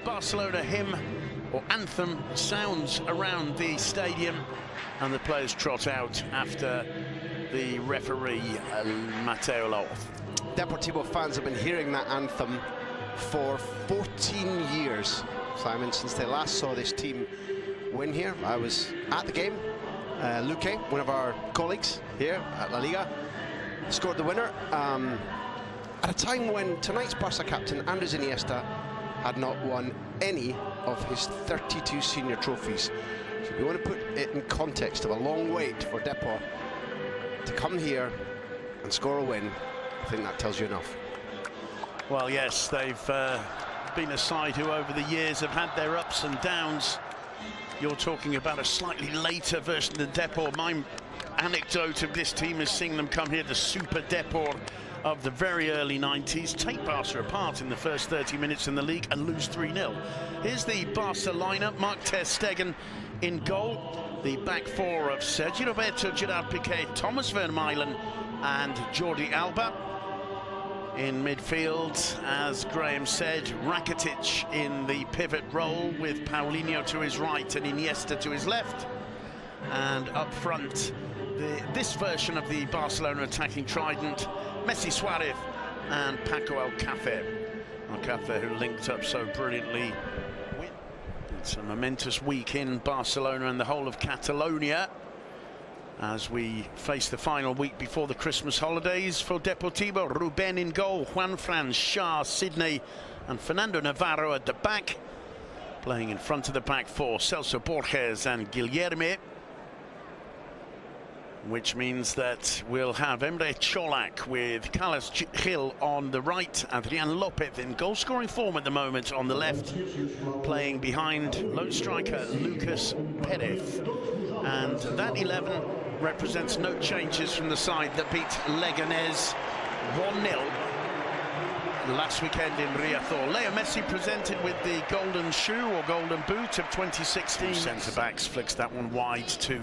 Barcelona hymn or anthem sounds around the stadium, and the players trot out after the referee, Mateo Laoz. Deportivo fans have been hearing that anthem for 14 years, Simon, since they last saw this team win here. I was at the game. Luque, one of our colleagues here at La Liga, scored the winner at a time when tonight's Barca captain, Andres Iniesta, had not won any of his 32 senior trophies. So if you want to put it in context of a long wait for Depor to come here and score a win, I think that tells you enough. Well, yes, they've been a side who over the years have had their ups and downs. You're talking about a slightly later version of Depor. My anecdote of this team is seeing them come here, the Super Depor of the very early 90s, take Barca apart in the first 30 minutes in the league and lose 3-0. Here's the Barca lineup: Marc ter Stegen in goal, the back four of Sergi Roberto, Gerard Piqué, Thomas Vermaelen and Jordi Alba. In midfield, as Graham said, Rakitic in the pivot role with Paulinho to his right and Iniesta to his left. And up front, this version of the Barcelona attacking trident, Messi, Suarez and Paco Alcácer. Alcácer, who linked up so brilliantly. It's a momentous week in Barcelona and the whole of Catalonia as we face the final week before the Christmas holidays. For Deportivo, Ruben in goal, Juanfran, Shah, Sidney and Fernando Navarro at the back. Playing in front of the back four, Celso Borges and Guilherme. Which means that we'll have Emre Cholak with Carlos Gil on the right, Adrian Lopez in goal-scoring form at the moment on the left, playing behind lone striker Lucas Perez. And that 11 represents no changes from the side that beat Leganés 1-0 last weekend in Riazor. Leo Messi presented with the golden shoe or golden boot of 2016. Centre-backs flicks that one wide to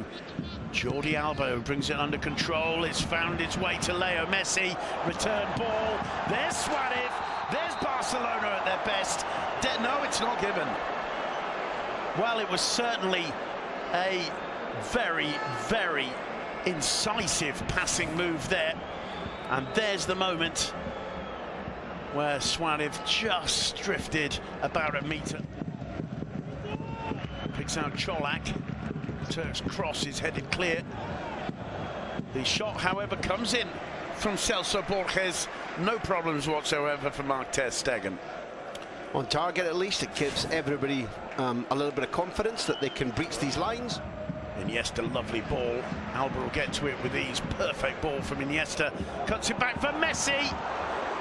Jordi Alba, who brings it under control. It's found its way to Leo Messi. Return ball. There's Suarez. There's Barcelona at their best. No, it's not given. Well, it was certainly a very, very incisive passing move there. And there's the moment where Suarez just drifted about a metre. Picks out Cholak. Turk's cross is headed clear. The shot, however, comes in from Celso Borges. No problems whatsoever for Marc ter Stegen. On target, at least, it gives everybody a little bit of confidence that they can breach these lines. Iniesta, lovely ball. Alba will get to it with ease. Perfect ball from Iniesta. Cuts it back for Messi.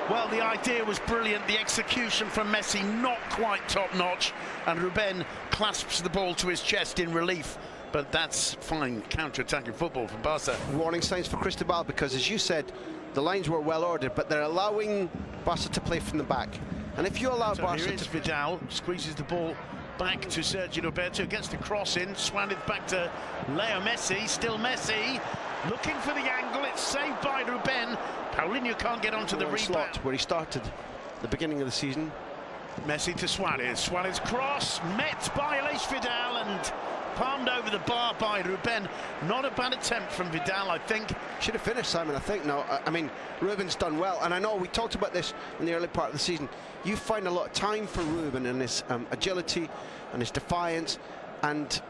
Well, the idea was brilliant. The execution from Messi not quite top-notch. And Ruben clasps the ball to his chest in relief. But that's fine counter-attacking football from Barca. Warning signs for Cristobal, because as you said, the lines were well ordered, but they're allowing Barca to play from the back. And if you allow Barca here is Vidal, squeezes the ball back to Sergi Roberto, gets the cross in, Suarez back to Leo Messi, still Messi, looking for the angle, it's saved by Ruben. Paulinho can't get onto the rebound. Where he started the beginning of the season. Messi to Suarez, Suarez cross, met by Häfiz Vidal and palmed over the bar by Ruben. Not a bad attempt from Vidal, I think. Should have finished, Simon, I think. No, I mean, Ruben's done well, and I know we talked about this in the early part of the season. You find a lot of time for Ruben and his agility and his defiance, and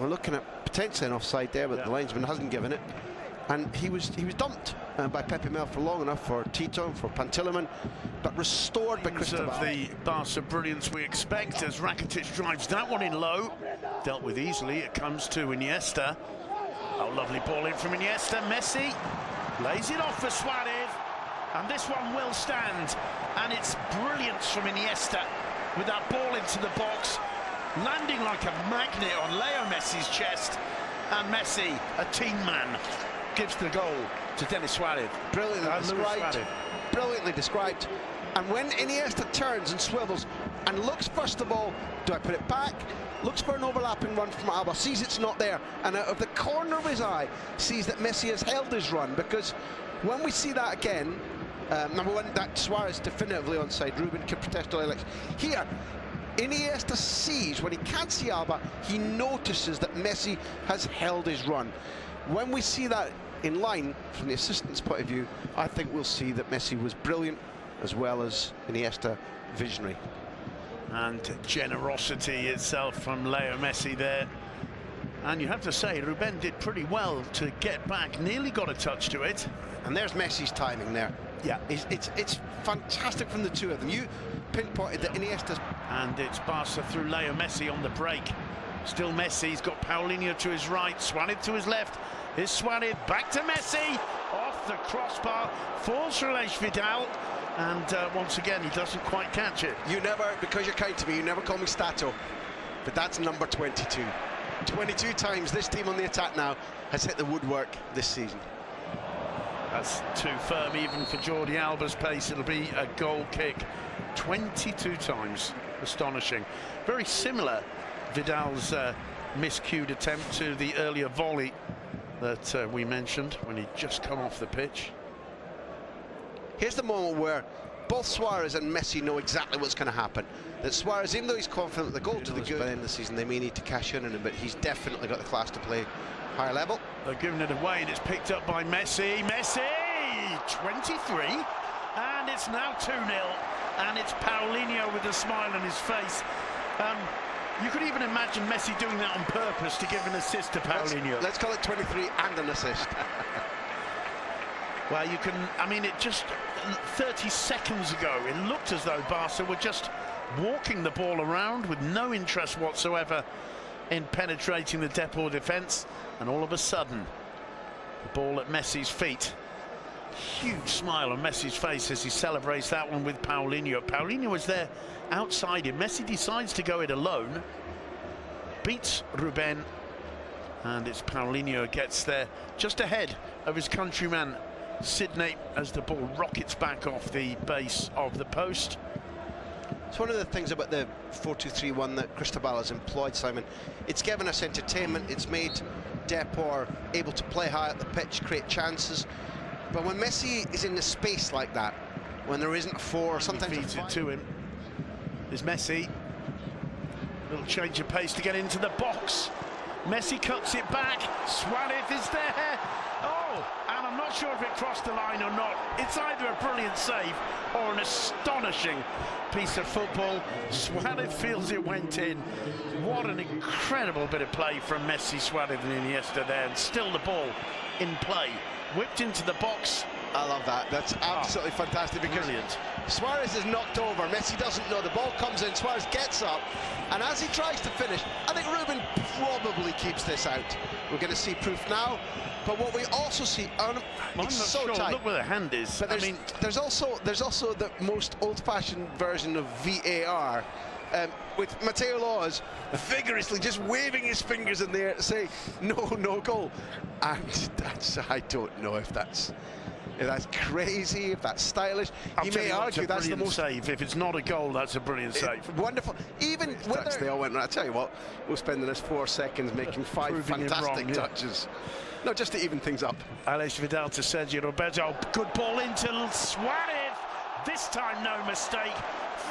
we're looking at potentially an offside there, but the linesman hasn't given it. And he was dumped by Pepe Mel for long enough for Tito, for Pantilimon, but restored by Cristobal. Of the Barca brilliance we expect as Rakitic drives that one in low. Dealt with easily, it comes to Iniesta. Oh, lovely ball in from Iniesta. Messi lays it off for Suarez, and this one will stand. And it's brilliance from Iniesta with that ball into the box, landing like a magnet on Leo Messi's chest. And Messi, a team man, gives the goal to Denis Suarez. Brilliantly described. Brilliantly described. And when Iniesta turns and swivels and looks, first of all, do I put it back? Looks for an overlapping run from Alba, sees it's not there, and out of the corner of his eye sees that Messi has held his run, because when we see that again, number one, that Suarez definitively onside. Ruben can protest all he likes. Here, Iniesta sees, when he can't see Alba, he notices that Messi has held his run. When we see that in line, from the assistant's point of view, I think we'll see that Messi was brilliant, as well as Iniesta visionary. And generosity itself from Leo Messi there. And you have to say, Ruben did pretty well to get back, nearly got a touch to it. And there's Messi's timing there. Yeah, it's fantastic from the two of them. You pinpointed that Iniesta's... And it's Barca through Leo Messi on the break. Still Messi, he's got Paulinho to his right, Suarez to his left. Here's Suarez, back to Messi, off the crossbar, falls for Häfiz Vidal, and once again, he doesn't quite catch it. You never, because you're kind to me, you never call me Stato, but that's number 22. 22 times this team on the attack now has hit the woodwork this season. That's too firm even for Jordi Alba's pace. It'll be a goal kick 22 times. Astonishing. Very similar, Vidal's miscued attempt to the earlier volley that we mentioned when he'd just come off the pitch. Here's the moment where both Suarez and Messi know exactly what's going to happen. That Suarez, even though he's confident the goal to the good by the end of the season, they may need to cash in on him, but he's definitely got the class to play higher level. They're giving it away, and it's picked up by Messi. Messi, 23, and it's now 2-0, and it's Paulinho with a smile on his face. You could even imagine Messi doing that on purpose to give an assist to Paulinho. Let's call it 23 and an assist. Well, you can, I mean, it just 30 seconds ago, it looked as though Barca were just walking the ball around with no interest whatsoever in penetrating the Depor defence, and all of a sudden, the ball at Messi's feet. Huge smile on Messi's face as he celebrates that one with Paulinho. Paulinho was there outside him. Messi decides to go it alone, beats Ruben, and it's Paulinho who gets there just ahead of his countryman Sydney as the ball rockets back off the base of the post. It's one of the things about the 4-2-3-1 that Cristobal has employed, Simon. It's given us entertainment, it's made Depor able to play high up the pitch, create chances. But when Messi is in the space like that, when there isn't a four, sometimes he feeds it to him. There's Messi. Little change of pace to get into the box. Messi cuts it back. Suarez is there. Oh, and I'm not sure if it crossed the line or not. It's either a brilliant save or an astonishing piece of football. Suarez feels it went in. What an incredible bit of play from Messi, Suarez and Iniesta there. And still the ball in play. Whipped into the box. I love that. That's absolutely fantastic because brilliant. Suarez is knocked over. Messi doesn't know. The ball comes in. Suarez gets up. And as he tries to finish, I think Ruben probably keeps this out. We're going to see proof now. But what we also see, it's so sure. tight. Look where the hand is. But there's also the most old-fashioned version of VAR. With Mateo Laws vigorously just waving his fingers in the air to say no goal, and that's, I don't know if that's crazy, if that's stylish. You may argue that's the most save. If it's not a goal, that's a brilliant save. Wonderful. Even whether they all went. I tell you what, we'll spend the next 4 seconds making 5 fantastic touches. No, just to even things up. Häfiz Vidal to Sergio Roberto. Good ball into Suarez. This time, no mistake.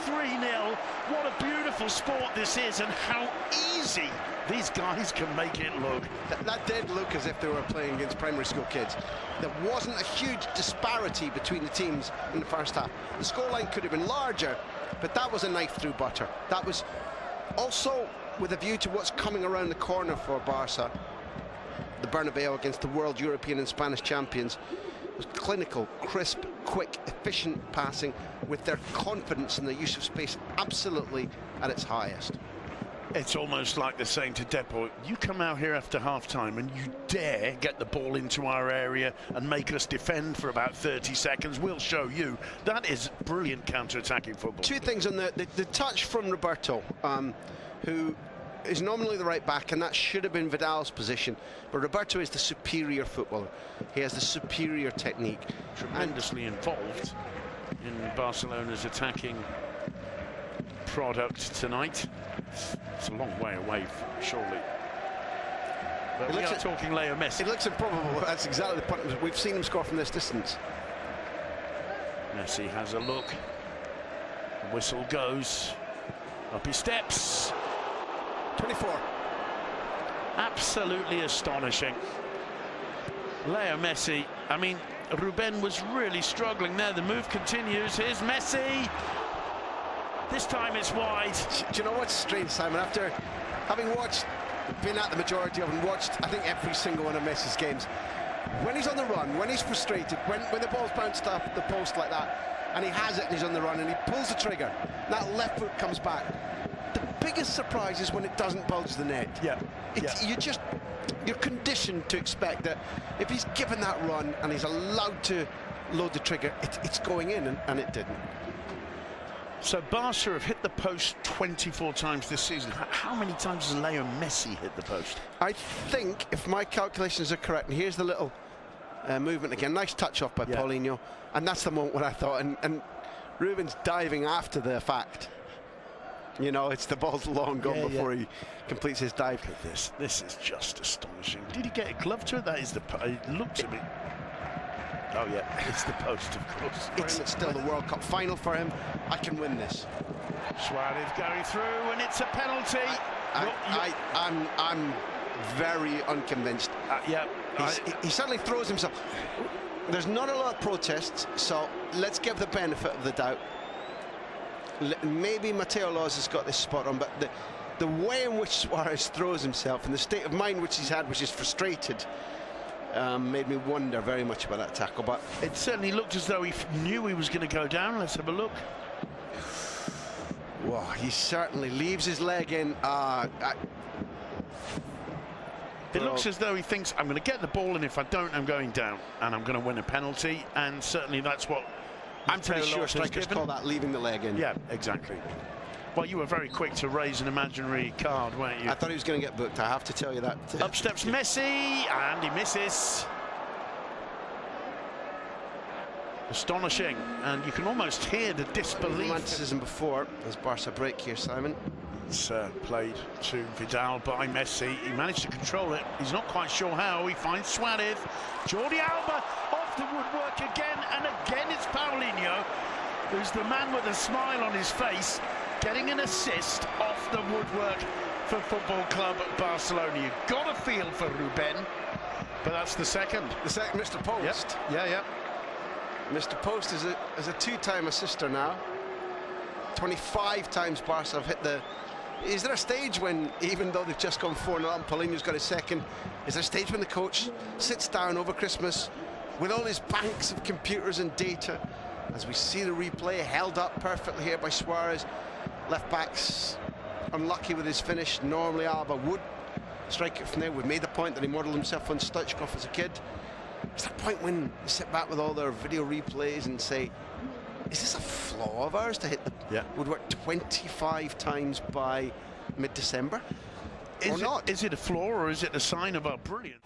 3-0. What a beautiful sport this is, and how easy these guys can make it look. That did look as if they were playing against primary school kids. There wasn't a huge disparity between the teams in the first half. The scoreline could have been larger, but that was a knife through butter. That was also with a view to what's coming around the corner for Barca. The Bernabeu against the world, European and Spanish champions. Was clinical, crisp, quick, efficient passing with their confidence in the use of space absolutely at its highest. It's almost like they're saying to Depor, you come out here after half-time and you dare get the ball into our area and make us defend for about 30 seconds, we'll show you. That is brilliant counter-attacking football. 2 things on the touch from Roberto, who is nominally the right back, and that should have been Vidal's position, but Roberto is the superior footballer. He has the superior technique. Tremendously involved in Barcelona's attacking product tonight. It's a long way away, surely. But we are talking Leo Messi. It looks improbable. That's exactly the point. We've seen him score from this distance. Messi has a look. The whistle goes. Up he steps. 24. Absolutely astonishing. Leo Messi, I mean, Ruben was really struggling there. The move continues. Here's Messi. This time it's wide. Do you know what's strange, Simon? After having been at the majority of and watched, I think, every single one of Messi's games, when he's on the run, when he's frustrated, when the ball's bounced off the post like that, and he has it and he's on the run and he pulls the trigger, that left foot comes back. The biggest surprise is when it doesn't bulge the net. Yeah. You're conditioned to expect that if he's given that run and he's allowed to load the trigger, it's going in, and it didn't. So Barca have hit the post 24 times this season. How many times has Leo Messi hit the post? I think, if my calculations are correct, and here's the little movement again, nice touch off by Paulinho, and that's the moment when I thought, and Ruben's diving after the fact. You know, it's the ball's long gone before he completes his dive. Look at this. This is just astonishing. Did he get a glove to it? That is the... It looks a bit... Oh, yeah, it's the post, of course. It's still the World Cup final for him. I can win this. Suarez going through, and it's a penalty. I'm very unconvinced. He certainly throws himself. There's not a lot of protests, so let's give the benefit of the doubt. Maybe Mateo Laws has got this spot on, but the way in which Suarez throws himself and the state of mind which he's had, which is frustrated, made me wonder very much about that tackle. But it certainly looked as though he knew he was going to go down. Let's have a look. Wow, he certainly leaves his leg in. It looks as though he thinks, I'm going to get the ball, and if I don't, I'm going down, and I'm going to win a penalty. And certainly that's what I'm pretty sure strikers call that leaving the leg in. Yeah, exactly. Well, you were very quick to raise an imaginary card, weren't you? I thought he was going to get booked, I have to tell you that. Up steps Messi, and he misses. Astonishing, and you can almost hear the disbelief. Romanticism before, as Barca break here, Simon. It's played to Vidal by Messi. He managed to control it. He's not quite sure how. He finds Suarez. Jordi Alba off the woodwork again, and again it's Paulinho, who's the man with a smile on his face, getting an assist off the woodwork for Football Club Barcelona. You've got a feel for Ruben, but that's the second. The second, Mr. Post. Yep. Yeah. Mr. Post is a two-time assister now. 25 times Barca have hit the... Is there a stage when, even though they've just gone 4-0 and Paulinho's got his second, is there a stage when the coach sits down over Christmas with all his banks of computers and data, as we see the replay held up perfectly here by Suarez? Left back's unlucky with his finish. Normally Alba would strike it from there. We've made the point that he modelled himself on Stoichkov as a kid. Is there a point when you sit back with all their video replays and say, is this a flaw of ours to hit the woodwork 25 times by mid-December? Or not? Is it a flaw, or is it a sign of our brilliance?